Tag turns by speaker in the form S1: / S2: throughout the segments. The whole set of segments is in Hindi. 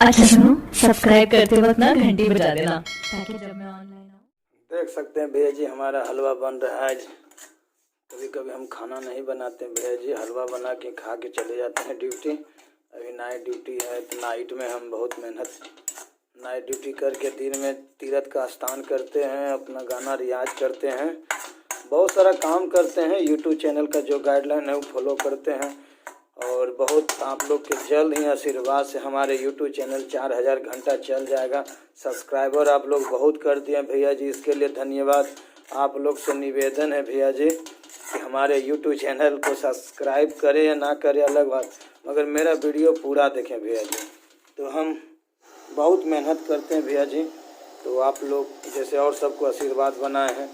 S1: अच्छा सुनो, सब्सक्राइब करते वक्त ना घंटी बजा देना ताकि जब मैं ऑनलाइन आऊँ।
S2: देख सकते हैं भैया जी, हमारा हलवा बन रहा है आज। कभी कभी हम खाना नहीं बनाते हैं भैया जी, हलवा बना के खा के चले जाते हैं ड्यूटी। अभी नाइट ड्यूटी है तो नाइट में हम बहुत मेहनत नाइट ड्यूटी करके दिन में तीरथ का स्नान करते हैं, अपना गाना रियाज करते हैं, बहुत सारा काम करते हैं। यूट्यूब चैनल का जो गाइडलाइन है वो फॉलो करते हैं। और बहुत आप लोग के जल्द ही आशीर्वाद से हमारे यूट्यूब चैनल 4000 घंटा चल जाएगा। सब्सक्राइबर आप लोग बहुत कर दिए भैया जी, इसके लिए धन्यवाद। आप लोग से निवेदन है भैया जी कि हमारे यूट्यूब चैनल को सब्सक्राइब करें या ना करें अलग बात, मगर मेरा वीडियो पूरा देखें भैया जी। तो हम बहुत मेहनत करते हैं भैया जी। तो आप लोग जैसे और सबको आशीर्वाद बनाए हैं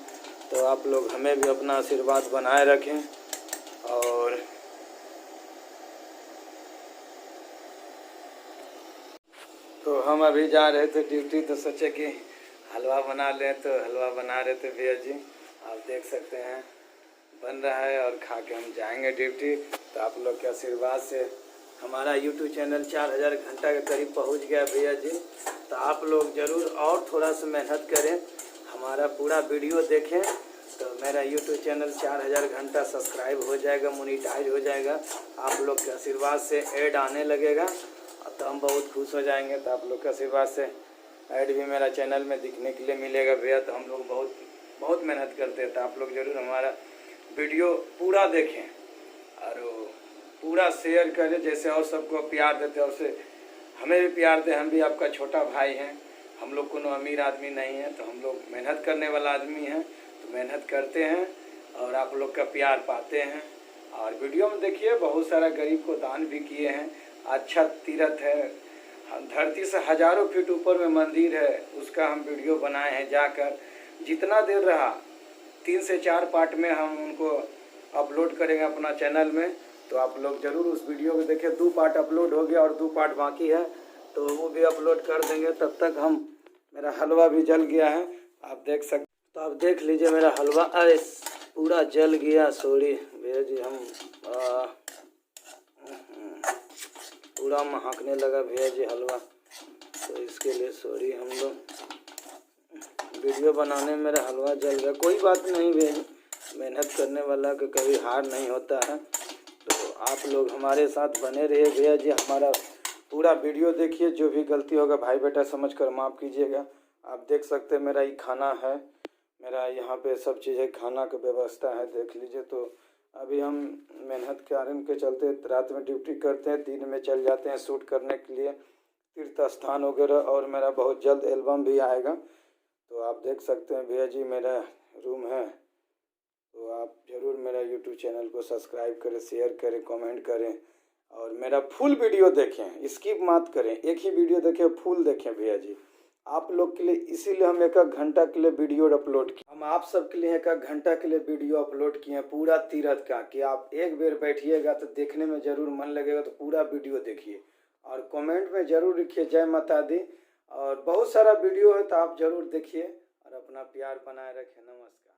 S2: तो आप लोग हमें भी अपना आशीर्वाद बनाए रखें। और तो हम अभी जा रहे थे ड्यूटी तो सोचे कि हलवा बना लें, तो हलवा बना रहे थे भैया जी। आप देख सकते हैं बन रहा है और खा के हम जाएंगे ड्यूटी। तो आप लोग के आशीर्वाद से हमारा यूट्यूब चैनल 4000 घंटा के करीब पहुंच गया भैया जी। तो आप लोग ज़रूर और थोड़ा सा मेहनत करें, हमारा पूरा वीडियो देखें तो मेरा यूट्यूब चैनल 4000 घंटा सब्सक्राइब हो जाएगा, मोनिटाइज हो जाएगा। आप लोग के आशीर्वाद से ऐड आने लगेगा तो हम बहुत खुश हो जाएंगे। तो आप लोग के आशीर्वाद से ऐड भी मेरा चैनल में दिखने के लिए मिलेगा भैया। तो हम लोग बहुत बहुत मेहनत करते हैं। तो आप लोग ज़रूर हमारा वीडियो पूरा देखें और पूरा शेयर करें। जैसे और सबको प्यार देते हैं उससे हमें भी प्यार दें। हम भी आपका छोटा भाई हैं, हम लोग कोनो अमीर आदमी नहीं है, तो हम लोग मेहनत करने वाला आदमी हैं। तो मेहनत करते हैं और आप लोग का प्यार पाते हैं। और वीडियो में देखिए बहुत सारा गरीब को दान भी किए हैं। अच्छा तीर्थ है, धरती से हजारों फीट ऊपर में मंदिर है, उसका हम वीडियो बनाए हैं जाकर। जितना देर रहा 3 से 4 पार्ट में हम उनको अपलोड करेंगे अपना चैनल में। तो आप लोग ज़रूर उस वीडियो को देखें। 2 पार्ट अपलोड हो गया और 2 पार्ट बाकी है, तो वो भी अपलोड कर देंगे। तब तक हम मेरा हलवा भी जल गया है, आप देख सकते। तो आप देख लीजिए मेरा हलवा, अरे पूरा जल गया। सॉरी भैया जी, हम पूरा महकने लगा भैया जी हलवा, तो इसके लिए सॉरी। हम लोग वीडियो बनाने में मेरा हलवा जल गया, कोई बात नहीं भैया जी, मेहनत करने वाला का कभी हार नहीं होता है। तो आप लोग हमारे साथ बने रहिए भैया जी, हमारा पूरा वीडियो देखिए। जो भी गलती होगा भाई बेटा समझकर माफ़ कीजिएगा। आप देख सकते हैं मेरा ये खाना है, मेरा यहाँ पे सब चीज़ें खाना की व्यवस्था है, देख लीजिए। तो अभी हम मेहनत के कारण के चलते रात में ड्यूटी करते हैं, दिन में चल जाते हैं शूट करने के लिए तीर्थ स्थान वगैरह। और मेरा बहुत जल्द एल्बम भी आएगा। तो आप देख सकते हैं भैया जी मेरा रूम है। तो आप ज़रूर मेरा यूट्यूब चैनल को सब्सक्राइब करें, शेयर करें, कमेंट करें और मेरा फुल वीडियो देखें, स्किप मत करें। एक ही वीडियो देखें, फुल देखें भैया जी आप लोग के लिए। इसीलिए हम 1 घंटा के लिए वीडियो अपलोड किए। हम आप सब के लिए 1 घंटा के लिए वीडियो अपलोड किए हैं पूरा तीर्थ का, कि आप एक बार बैठिएगा तो देखने में ज़रूर मन लगेगा। तो पूरा वीडियो देखिए और कमेंट में ज़रूर लिखिए जय माता दी। और बहुत सारा वीडियो है तो आप ज़रूर देखिए और अपना प्यार बनाए रखें। नमस्कार।